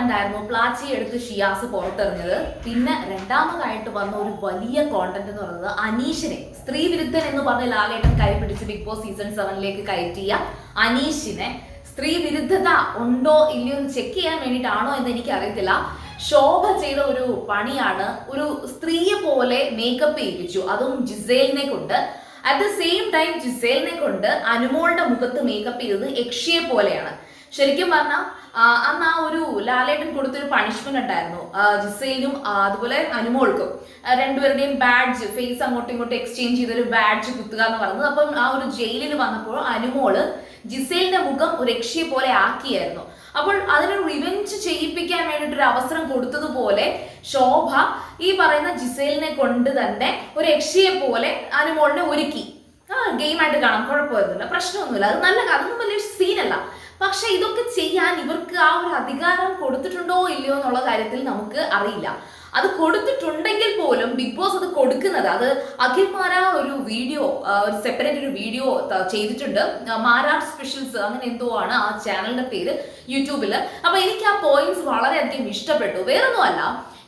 Content ആയിരുന്നു പ്ലാച്ചി എടുത്ത് ഷിയാസ് പുറത്തെറിഞ്ഞത്. പിന്നെ രണ്ടാമതായിട്ട് വന്ന ഒരു വലിയ കോണ്ടന്റ് എന്ന് പറയുന്നത് അനീഷിനെ, സ്ത്രീ വിരുദ്ധൻ എന്ന് പറഞ്ഞ ലാലേട്ടൻ കൈപിടിച്ച് ബിഗ് ബോസ് സീസൺ 7 കയറ്റിയ അനീഷിനെ സ്ത്രീ വിരുദ്ധത ഉണ്ടോ ഇല്ലയോ എന്ന് ചെക്ക് ചെയ്യാൻ വേണ്ടിയിട്ടാണോ എന്ന് എനിക്ക് അറിയത്തില്ല. ശോഭ ചെയ്ത ഒരു പണിയാണ്, ഒരു സ്ത്രീയെ പോലെ മേക്കപ്പ് ചെയ്യിപ്പിച്ചു, അതും ജിസേലിനെ കൊണ്ട്. അറ്റ് ദ സെയിം ടൈം ജിസേലിനെ കൊണ്ട് അനുമോളുടെ മുഖത്ത് മേക്കപ്പ് ചെയ്തത് യക്ഷിയെ പോലെയാണ്. ശരിക്കും പറഞ്ഞാൽ അന്ന് ആ ഒരു ലാലേട്ടൻ കൊടുത്തൊരു പണിഷ്മെന്റ് ഉണ്ടായിരുന്നു ജിസേലിനും അതുപോലെ അനുമോൾക്കും. രണ്ടുപേരുടെയും ബാഡ്ജ് ഫേസ് അങ്ങോട്ടും ഇങ്ങോട്ടും എക്സ്ചേഞ്ച് ചെയ്തൊരു ബാഡ്ജ് കുത്തുക എന്ന് പറയുന്നത്. അപ്പം ആ ഒരു ജയിലിൽ വന്നപ്പോൾ അനുമോള് ജിസേലിന്റെ മുഖം ഒരു യക്ഷിയെ പോലെ ആക്കിയായിരുന്നു. അപ്പോൾ അതിനൊരു റിവെഞ്ച് ചെയ്യിപ്പിക്കാൻ വേണ്ടിയിട്ട് ഒരു അവസരം കൊടുത്തതുപോലെ ശോഭ ഈ പറയുന്ന ജിസേലിനെ കൊണ്ട് തന്നെ ഒരു യക്ഷിയെ പോലെ അനുമോളിനെ ഒരുക്കി. ഗെയിമായിട്ട് കാണാം, കുഴപ്പമൊന്നുമില്ല, പ്രശ്നമൊന്നുമില്ല, അത് നല്ല അതൊന്നും വലിയ സീനല്ല. പക്ഷെ ഇതൊക്കെ ചെയ്യാൻ ഇവർക്ക് ആ ഒരു അധികാരം കൊടുത്തിട്ടുണ്ടോ ഇല്ലയോ എന്നുള്ള കാര്യത്തിൽ നമുക്ക് അറിയില്ല. അത് കൊടുത്തിട്ടുണ്ടെങ്കിൽ പോലും ബിഗ് ബോസ് അത് കൊടുക്കുന്നത്, അത് അഖിൽ മാരാർ ഒരു വീഡിയോ, ഒരു സെപ്പറേറ്റ് ഒരു വീഡിയോ ചെയ്തിട്ടുണ്ട്, മാരാർ സ്പെഷ്യൽസ് അങ്ങനെ എന്തോ ആണ് ആ ചാനലിന്റെ പേര് യൂട്യൂബില്. അപ്പൊ എനിക്ക് ആ പോയിന്റ്സ് വളരെയധികം ഇഷ്ടപ്പെട്ടു. വേറൊന്നുമല്ല,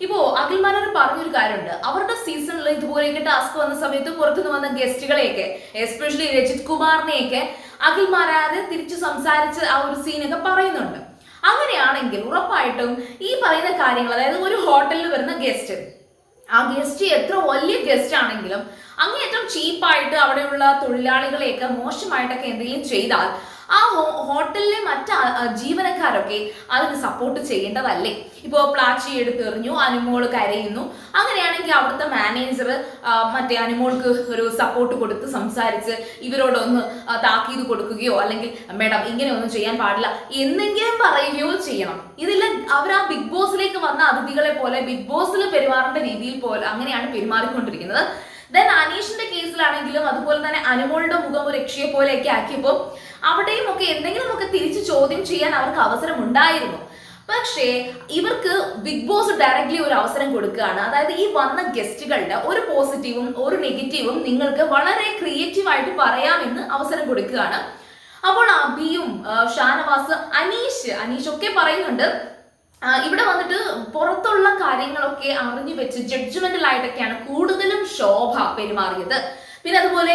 ഇപ്പോ അഖിൽ മാരാർ പറഞ്ഞൊരു കാര്യമുണ്ട്, അവരുടെ സീസണിൽ ഇതുപോലെയൊക്കെ ടാസ്ക് വന്ന സമയത്ത് പുറത്തുനിന്ന് വന്ന ഗസ്റ്റുകളെയൊക്കെ, എസ്പെഷ്യലി രജിത് കുമാറിനെയൊക്കെ അഖിൽ മാരാര് തിരിച്ചു സംസാരിച്ച് ആ ഒരു സീനൊക്കെ പറയുന്നുണ്ട്. അങ്ങനെയാണെങ്കിൽ ഉറപ്പായിട്ടും ഈ പറയുന്ന കാര്യങ്ങൾ, അതായത് ഒരു ഹോട്ടലിൽ വരുന്ന ഗസ്റ്റ്, ആ ഗസ്റ്റ് എത്ര വലിയ ഗസ്റ്റ് ആണെങ്കിലും അങ്ങേയറ്റം ചീപ്പായിട്ട് അവിടെയുള്ള തൊഴിലാളികളെയൊക്കെ മോശമായിട്ടൊക്കെ എന്തെങ്കിലും ചെയ്താൽ ആ ഹോട്ടലിലെ മറ്റ് ജീവനക്കാരൊക്കെ അതിന് സപ്പോർട്ട് ചെയ്യേണ്ടതല്ലേ? ഇപ്പോൾ പ്ലാച്ചി എടുത്തെറിഞ്ഞു, അനുമോള് കരയുന്നു, അങ്ങനെയാണെങ്കിൽ അവിടുത്തെ മാനേജർ മറ്റേ അനുമോൾക്ക് ഒരു സപ്പോർട്ട് കൊടുത്ത് സംസാരിച്ച് ഇവരോടൊന്ന് താക്കീത് കൊടുക്കുകയോ അല്ലെങ്കിൽ മേഡം ഇങ്ങനെ ഒന്നും ചെയ്യാൻ പാടില്ല എന്നെങ്കിലും പറയുകയോ ചെയ്യണം. ഇതിൽ അവർ ആ ബിഗ് ബോസിലേക്ക് വന്ന അതിഥികളെ പോലെ ബിഗ് ബോസിൽ പെരുമാറേണ്ട രീതിയിൽ പോലെ അങ്ങനെയാണ് പെരുമാറിക്കൊണ്ടിരിക്കുന്നത്. ദെൻ അനീഷിന്റെ കേസിലാണെങ്കിലും അതുപോലെ തന്നെ അനുമോളുടെ മുഖം ഒരു യക്ഷിയെ പോലെയൊക്കെ ആക്കിയപ്പോൾ അവിടെയും ഒക്കെ എന്തെങ്കിലും ഒക്കെ തിരിച്ച് ചോദ്യം ചെയ്യാൻ അവർക്ക് അവസരം ഉണ്ടായിരുന്നു. പക്ഷേ ഇവർക്ക് ബിഗ് ബോസ് ഡയറക്ട്ലി ഒരു അവസരം കൊടുക്കുകയാണ്. അതായത് ഈ വന്ന ഗസ്റ്റുകളുടെ ഒരു പോസിറ്റീവും ഒരു നെഗറ്റീവും നിങ്ങൾക്ക് വളരെ ക്രിയേറ്റീവായിട്ട് പറയാമെന്ന് അവസരം കൊടുക്കുകയാണ്. അപ്പോൾ അബിയും ഷാനവാസ് അനീഷ് ഒക്കെ പറയുന്നുണ്ട്, ഇവിടെ വന്നിട്ട് പുറത്തുള്ള കാര്യങ്ങളൊക്കെ അറിഞ്ഞു വെച്ച് ജഡ്ജ്മെന്റൽ ആയിട്ടൊക്കെയാണ് കൂടുതലും ശോഭ പെരുമാറിയത്. പിന്നെ അതുപോലെ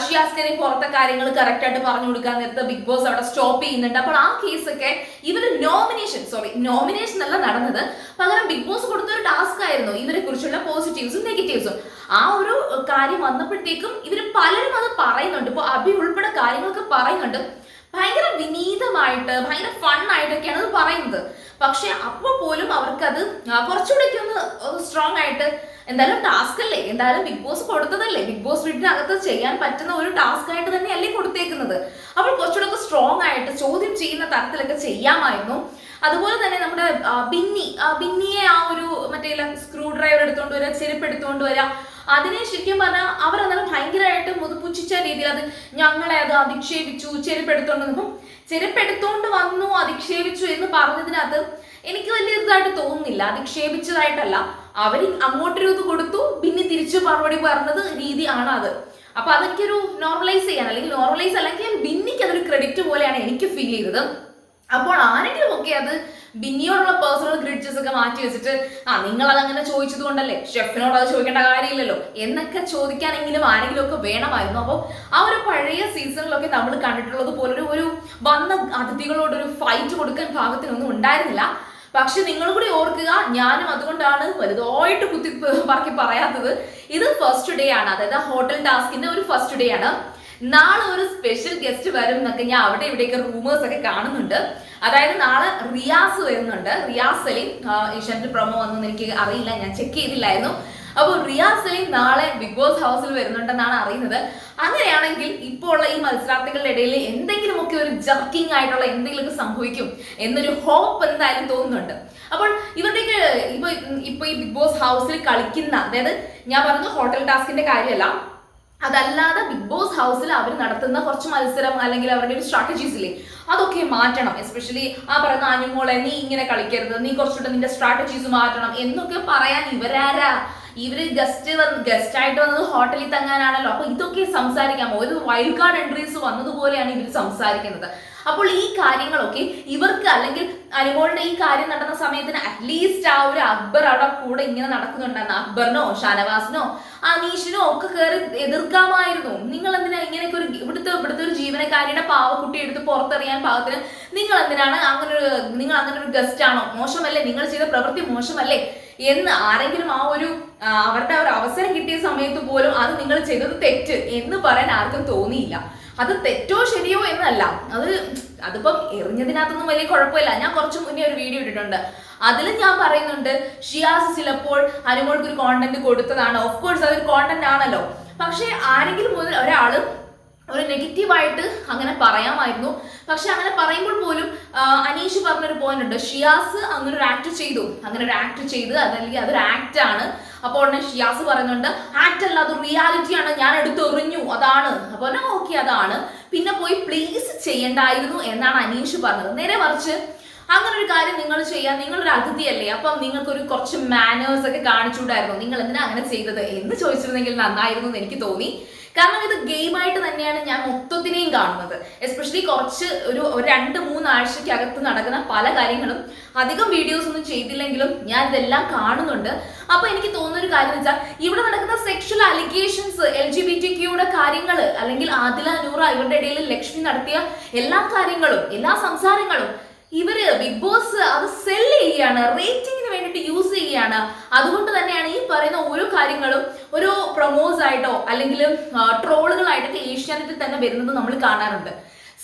ഷിയാസ്കനെ പുറത്തെ കാര്യങ്ങൾ കറക്റ്റ് ആയിട്ട് പറഞ്ഞു കൊടുക്കാൻ നേരത്തെ ബിഗ് ബോസ് അവിടെ സ്റ്റോപ്പ് ചെയ്യുന്നുണ്ട്. അപ്പോൾ ആ കേസൊക്കെ ഇവര് നോമിനേഷൻ അല്ല നടന്നത്, പകരം ബിഗ് ബോസ് കൊടുത്തൊരു ടാസ്ക് ആയിരുന്നു ഇവരെ കുറിച്ചുള്ള പോസിറ്റീവ്സും നെഗറ്റീവ്സും. ആ ഒരു കാര്യം വന്നപ്പോഴത്തേക്കും ഇവര് പലരും അത് പറയുന്നുണ്ട്. ഇപ്പൊ അഭി ഉൾപ്പെടെ കാര്യങ്ങളൊക്കെ പറയുന്നുണ്ട്, ഭയങ്കര വിനീതമായിട്ട് ഭയങ്കര ഫണ്ണായിട്ടൊക്കെയാണ് അത് പറയുന്നത്. പക്ഷെ അപ്പോൾ പോലും അവർക്കത് കുറച്ചുകൂടെയൊക്കെ ഒന്ന് സ്ട്രോങ് ആയിട്ട്, എന്തായാലും ടാസ്ക് അല്ലേ, എന്തായാലും ബിഗ് ബോസ് കൊടുത്തതല്ലേ, ബിഗ് ബോസ് വീട്ടിനകത്ത് ചെയ്യാൻ പറ്റുന്ന ഒരു ടാസ്ക് ആയിട്ട് തന്നെയല്ലേ കൊടുത്തേക്കുന്നത്. അപ്പോൾ കുറച്ചുകൂടെ സ്ട്രോങ് ആയിട്ട് ചോദ്യം ചെയ്യുന്ന തരത്തിലൊക്കെ ചെയ്യാമായിരുന്നു. അതുപോലെ തന്നെ നമ്മുടെ ബിന്നിയെ ആ ഒരു മറ്റേ സ്ക്രൂ ഡ്രൈവർ എടുത്തുകൊണ്ട് വരിക, ചെരുപ്പ് എടുത്തുകൊണ്ട് വരിക, അതിനെ ശരിക്കും പറഞ്ഞാൽ അവരന്നേരം ഭയങ്കരമായിട്ട് മുതുപുച്ഛിച്ച രീതിയിൽ അത് ഞങ്ങളെ അത് അധിക്ഷേപിച്ചു, ചെരുപ്പെടുത്തോണ്ട് വന്നു അധിക്ഷേപിച്ചു എന്ന് പറഞ്ഞതിനകത്ത് എനിക്ക് വലിയ ഇതായിട്ട് തോന്നുന്നില്ല. അധിക്ഷേപിച്ചതായിട്ടല്ല, അവര് അങ്ങോട്ടൊരു ഇത് കൊടുത്തു, പിന്നെ തിരിച്ചു മറുപടി പറഞ്ഞത് രീതിയാണ് അത്. അപ്പൊ അതൊക്കെയൊരു നോർമലൈസ് ചെയ്യാൻ, അല്ലെങ്കിൽ ബിന്നിക്ക് അതൊരു ക്രെഡിറ്റ് പോലെയാണ് എനിക്ക് ഫീൽ ചെയ്തത്. അപ്പോൾ ആരെങ്കിലും ഒക്കെ അത് ബിന്നിയോടുള്ള പേഴ്സണൽ ഗ്രിഡ്ജസ് ഒക്കെ മാറ്റി വെച്ചിട്ട് നിങ്ങൾ അതങ്ങനെ ചോദിച്ചത് കൊണ്ടല്ലേ, ഷെഫിനോട് അത് ചോദിക്കേണ്ട കാര്യമില്ലല്ലോ എന്നൊക്കെ ചോദിക്കാനെങ്കിലും ആരെങ്കിലും ഒക്കെ വേണമായിരുന്നു. അപ്പോൾ ആ ഒരു പഴയ സീസണിലൊക്കെ നമ്മൾ കണ്ടിട്ടുള്ളത് പോലൊരു ഒരു വന്ന അതിഥികളോടൊരു ഫൈറ്റ് കൊടുക്കാൻ ഭാഗത്തിനൊന്നും ഉണ്ടായിരുന്നില്ല. പക്ഷെ നിങ്ങൾ കൂടി ഓർക്കുക, ഞാനും അതുകൊണ്ടാണ് വലുതായിട്ട് കുത്തി പറക്കി പറയാത്തത്, ഇത് ഫസ്റ്റ് ഡേ ആണ്, അതായത് ഹോട്ടൽ ടാസ്കിന്റെ ഒരു ഫസ്റ്റ് ഡേ ആണ്. നാളെ ഒരു സ്പെഷ്യൽ ഗസ്റ്റ് വരും എന്നൊക്കെ ഞാൻ അവിടെ ഇവിടെയൊക്കെ റൂമേഴ്സ് ഒക്കെ കാണുന്നുണ്ട്. അതായത് നാളെ റിയാസ് വരുന്നുണ്ട്, റിയാസ് സലീം. ഏഷ്യാനെറ്റ് പ്രൊമോ വന്നൊന്നും എനിക്ക് അറിയില്ല, ഞാൻ ചെക്ക് ചെയ്തില്ലായിരുന്നു. അപ്പോൾ റിയാസ് സലീം നാളെ ബിഗ് ബോസ് ഹൗസിൽ വരുന്നുണ്ടെന്നാണ് അറിയുന്നത്. അങ്ങനെയാണെങ്കിൽ ഇപ്പോൾ ഉള്ള ഈ മത്സരാർത്ഥികളുടെ ഇടയിൽ എന്തെങ്കിലുമൊക്കെ ഒരു ജർക്കിംഗ് ആയിട്ടുള്ള എന്തെങ്കിലുമൊക്കെ സംഭവിക്കും എന്നൊരു ഹോപ്പ് എന്തായാലും തോന്നുന്നുണ്ട്. അപ്പോൾ ഇവരുടെയൊക്കെ ഇപ്പൊ ഈ ബിഗ് ബോസ് ഹൗസിൽ കളിക്കുന്ന, അതായത് ഞാൻ പറഞ്ഞത് ഹോട്ടൽ ടാസ്കിന്റെ കാര്യമല്ല, അതല്ലാതെ ബിഗ് ബോസ് ഹൗസിൽ അവർ നടത്തുന്ന കുറച്ച് മത്സരം അല്ലെങ്കിൽ അവരുടെ ഒരു സ്ട്രാറ്റജീസ് ഇല്ലേ, അതൊക്കെ മാറ്റണം. എസ്പെഷ്യലി ആ പറയുന്ന അനുമോളെ നീ ഇങ്ങനെ കളിക്കരുത്, നീ കുറച്ചുകൂടെ നിന്റെ സ്ട്രാറ്റജീസ് മാറ്റണം എന്നൊക്കെ പറയാൻ ഇവരാരാ? ഇവര് ഗസ്റ്റ് ആയിട്ട് വന്നത് ഹോട്ടലിൽ തങ്ങാനാണല്ലോ. അപ്പൊ ഇതൊക്കെ സംസാരിക്കാമോ? ഒരു വൈൽഡ് കാർഡ് എൻട്രീസ് വന്നതുപോലെയാണ് ഇവർ സംസാരിക്കുന്നത്. അപ്പോൾ ഈ കാര്യങ്ങളൊക്കെ ഇവർക്ക് അല്ലെങ്കിൽ അനുമോളുടെ ഈ കാര്യം നടന്ന സമയത്തിന് അറ്റ്ലീസ്റ്റ് ആ ഒരു അക്ബർ അവിടെ കൂടെ ഇങ്ങനെ നടക്കുന്നുണ്ടായിരുന്നു. അക്ബറിനോ ഷാനവാസിനോ അനീഷിനോ ഒക്കെ കയറി എതിർക്കാമായിരുന്നു. നിങ്ങൾ എന്തിനാ ഇങ്ങനെയൊക്കെ ഒരു ഇവിടുത്തെ ഒരു ജീവനക്കാരിയുടെ പാവക്കുട്ടി എടുത്ത് പുറത്തെറിയാൻ പാകത്തിന് നിങ്ങൾ എന്തിനാണ് നിങ്ങൾ അങ്ങനെ ഒരു ഗസ്റ്റ് ആണോ, മോശമല്ലേ, നിങ്ങൾ ചെയ്ത പ്രവൃത്തി മോശമല്ലേ എന്ന് ആരെങ്കിലും അവരുടെ ഒരു അവസരം കിട്ടിയ സമയത്ത് പോലും അത് നിങ്ങൾ ചെയ്തത് തെറ്റ് എന്ന് പറയാൻ ആർക്കും തോന്നിയില്ല. അത് തെറ്റോ ശരിയോ എന്നല്ല, അതിപ്പം എറിഞ്ഞതിനകത്തൊന്നും വലിയ കുഴപ്പമില്ല. ഞാൻ കുറച്ച് മുന്നേ ഒരു വീഡിയോ ഇട്ടിട്ടുണ്ട്, അതിലും ഞാൻ പറയുന്നുണ്ട് ഷിയാസ് ചിലപ്പോൾ അനുമോൾക്ക് ഒരു കോണ്ടന്റ് കൊടുത്തതാണ്. ഓഫ് കോഴ്സ് അതൊരു കോണ്ടന്റ് ആണല്ലോ. പക്ഷെ ആരെങ്കിലും ഒരാള് ഒരു നെഗറ്റീവായിട്ട് അങ്ങനെ പറയാമായിരുന്നു. പക്ഷെ അങ്ങനെ പറയുമ്പോൾ പോലും അനീഷ് പറഞ്ഞൊരു പോയിന്റ് ഉണ്ട്, ഷിയാസ് അങ്ങനെ ഒരു ആക്ട് ചെയ്ത് അതല്ലെങ്കിൽ അതൊരു ആക്ട് ആണ്. അപ്പോൾ ഉടനെ ഷിയാസ് പറയുന്നുണ്ട് ആക്ട് അല്ല, അത് റിയാലിറ്റി ആണ്, ഞാൻ എടുത്തെറിഞ്ഞു, അതാണ്. അപ്പോൾ ഓക്കെ അതാണ്, പിന്നെ പോയി പ്ലീസ് ചെയ്യണ്ടായിരുന്നു എന്നാണ് അനീഷ് പറഞ്ഞത്. നേരെ മറിച്ച് അങ്ങനെ ഒരു കാര്യം നിങ്ങൾ ചെയ്യാൻ, നിങ്ങളൊരു അതിഥിയല്ലേ, അപ്പം നിങ്ങൾക്കൊരു കുറച്ച് മാനേഴ്സ് ഒക്കെ കാണിച്ചുകൂടായിരുന്നു, നിങ്ങൾ എന്തിനാ അങ്ങനെ ചെയ്തത് എന്ന് ചോദിച്ചിരുന്നെങ്കിൽ നന്നായിരുന്നു എന്ന് എനിക്ക് തോന്നി. കാരണം ഇത് ഗെയിമായിട്ട് തന്നെയാണ് ഞാൻ മൊത്തത്തിനെയും കാണുന്നത്. എസ്പെഷ്യലി കുറച്ച് ഒരു 2-3 ആഴ്ചക്കകത്ത് നടക്കുന്ന പല കാര്യങ്ങളും അധികം വീഡിയോസ് ഒന്നും ചെയ്തില്ലെങ്കിലും ഞാൻ ഇതെല്ലാം കാണുന്നുണ്ട്. അപ്പൊ എനിക്ക് തോന്നുന്ന ഒരു കാര്യം എന്ന് വെച്ചാൽ ഇവിടെ നടക്കുന്ന സെക്ഷൽ അലിഗേഷൻസ്, LGBTQ കാര്യങ്ങൾ, അല്ലെങ്കിൽ ആദില നൂറ ഇവരുടെ ഇടയിൽ ലക്ഷ്മി നടത്തിയ എല്ലാ കാര്യങ്ങളും, എല്ലാ സംസാരങ്ങളും ഇവര് ബിഗ് ബോസ് അത് സെല് ചെയ്യാണ്, റേറ്റിംഗിന് വേണ്ടിയിട്ട് യൂസ് ചെയ്യാണ്. അതുകൊണ്ട് തന്നെയാണ് ഈ പറയുന്ന ഓരോ കാര്യങ്ങളും ഒരു പ്രൊമോസ് ആയിട്ടോ അല്ലെങ്കിൽ ട്രോളുകളായിട്ടൊക്കെ ഏഷ്യാനെറ്റിൽ തന്നെ വരുന്നത് നമ്മൾ കാണാറുണ്ട്.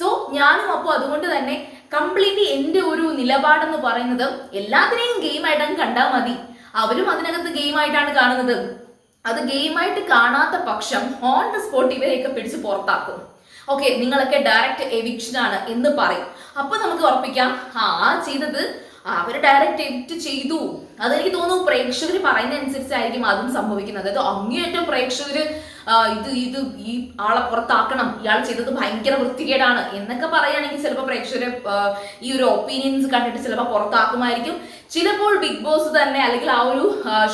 സോ ഞാനും അപ്പോൾ അതുകൊണ്ട് തന്നെ കംപ്ലീറ്റ്ലി എൻ്റെ ഒരു നിലപാടെന്ന് പറയുന്നത് എല്ലാത്തിനെയും ഗെയിമായിട്ടങ്ങ് കണ്ടാൽ മതി. അവരും അതിനകത്ത് ഗെയിമായിട്ടാണ് കാണുന്നത്. അത് ഗെയിമായിട്ട് കാണാത്ത പക്ഷം ഓൺ ദ സ്പോട്ട് ഇവരെയൊക്കെ പിടിച്ച് പുറത്താക്കും. ഓക്കെ, നിങ്ങളൊക്കെ ഡയറക്റ്റ് എവിക്ഷൻ ആണ് എന്ന് പറയും. അപ്പൊ നമുക്ക് ഉറപ്പിക്കാം ചെയ്തത് അവർ ഡയറക്റ്റ് എവിക്റ്റ് ചെയ്തു. അതെനിക്ക് തോന്നുന്നു പ്രേക്ഷകർ പറയുന്ന അനുസരിച്ചായിരിക്കും അതും സംഭവിക്കുന്നത്. അതായത് അങ്ങേയറ്റം പ്രേക്ഷകര് ഈ ആളെ പുറത്താക്കണം, ഇയാൾ ചെയ്തത് ഭയങ്കര വൃത്തികേടാണ് എന്നൊക്കെ പറയുകയാണെങ്കിൽ ചിലപ്പോൾ പ്രേക്ഷകരെ ഈ ഒരു ഒപ്പീനിയൻസ് കണ്ടിട്ട് ചിലപ്പോൾ പുറത്താക്കുമായിരിക്കും. ചിലപ്പോൾ ബിഗ് ബോസ് തന്നെ അല്ലെങ്കിൽ ആ ഒരു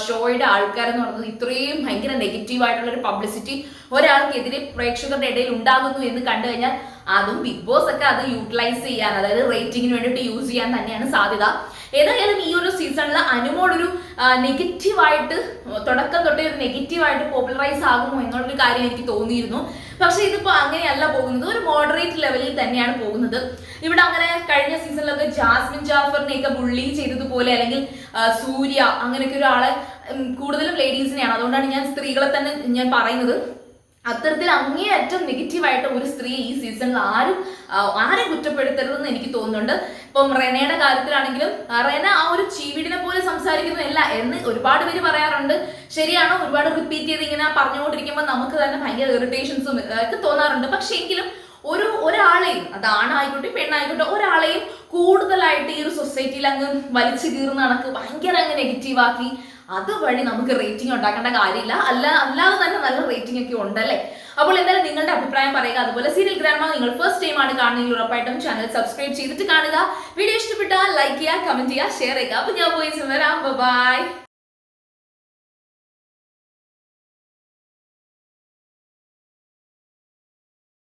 ഷോയുടെ ആൾക്കാരെന്ന് പറയുന്നത് ഇത്രയും ഭയങ്കര നെഗറ്റീവ് ആയിട്ടുള്ള ഒരു പബ്ലിസിറ്റി ഒരാൾക്കെതിരെ പ്രേക്ഷകരുടെ ഇടയിൽ ഉണ്ടാകുന്നു എന്ന് കണ്ടു കഴിഞ്ഞാൽ അതും ബിഗ് ബോസ് ഒക്കെ അത് യൂട്ടിലൈസ് ചെയ്യാൻ, അതായത് റേറ്റിംഗിന് വേണ്ടിയിട്ട് യൂസ് ചെയ്യാൻ തന്നെയാണ് സാധ്യത. ഏതായാലും ഈ ഒരു സീസണിൽ അനുമോൾ ഒരു നെഗറ്റീവായിട്ട് തുടക്കം തൊട്ടേ ഒരു നെഗറ്റീവായിട്ട് പോപ്പുലറൈസ് ആകുമോ എന്നുള്ളൊരു കാര്യം എനിക്ക് തോന്നിയിരുന്നു. പക്ഷെ ഇതിപ്പോ അങ്ങനെയല്ല പോകുന്നത്, ഒരു മോഡറേറ്റ് ലെവലിൽ തന്നെയാണ് പോകുന്നത്. ഇവിടെ അങ്ങനെ കഴിഞ്ഞ സീസണിലൊക്കെ ജാസ്മിൻ ജാഫറിനെയൊക്കെ ബുള്ളി ചെയ്തതുപോലെ, അല്ലെങ്കിൽ സൂര്യ അങ്ങനെയൊക്കെ ഒരാളെ, കൂടുതലും ലേഡീസിനെയാണ്, അതുകൊണ്ടാണ് ഞാൻ സ്ത്രീകളെ തന്നെ ഞാൻ പറയുന്നത്. അത്തരത്തിൽ അങ്ങേയറ്റം നെഗറ്റീവായിട്ട് ഒരു സ്ത്രീ ഈ സീസണിൽ ആരും കുറ്റപ്പെടുത്തരുതെന്ന് എനിക്ക് തോന്നുന്നുണ്ട്. ഇപ്പം റെനയുടെ കാര്യത്തിലാണെങ്കിലും റെന ആ ഒരു ചീവീടിനെ പോലെ സംസാരിക്കുന്നതല്ല എന്ന് ഒരുപാട് പേര് പറയാറുണ്ട്. ശരിയാണോ, ഒരുപാട് റിപ്പീറ്റ് ചെയ്ത് ഇങ്ങനെ പറഞ്ഞുകൊണ്ടിരിക്കുമ്പോൾ നമുക്ക് തന്നെ ഭയങ്കര ഇറിറ്റേഷൻസും ഒക്കെ തോന്നാറുണ്ട്. പക്ഷെ എങ്കിലും ഒരാളെയും, അത് ആണായിക്കോട്ടെ പെണ്ണായിക്കോട്ടെ, ഒരാളെയും കൂടുതലായിട്ട് ഈ ഒരു സൊസൈറ്റിയിൽ അങ്ങ് വലിച്ചു കീറുന്ന കണക്ക് ഭയങ്കര അങ്ങ് നെഗറ്റീവാക്കി അതുവഴി നമുക്ക് റേറ്റിംഗ് ഉണ്ടാക്കേണ്ട കാര്യമില്ല. അല്ലാതെ തന്നെ നല്ല റേറ്റിംഗ് ഒക്കെ ഉണ്ടല്ലേ. അപ്പോൾ എന്തായാലും നിങ്ങളുടെ അഭിപ്രായം പറയുക. അതുപോലെ സീരിയൽ ഗ്രാൻഡ്മ നിങ്ങൾ ഫസ്റ്റ് ടൈം ആണ് കാണുന്നെങ്കിൽ ഉറപ്പായിട്ടും ചാനൽ സബ്സ്ക്രൈബ് ചെയ്തിട്ട് കാണുക. വീഡിയോ ഇഷ്ടപ്പെട്ടാൽ ലൈക്ക് ചെയ്യുക, കമന്റ് ചെയ്യുക, ഷെയർ ചെയ്യുക. അപ്പൊ ഞാൻ പോയി വരാം. ബൈ.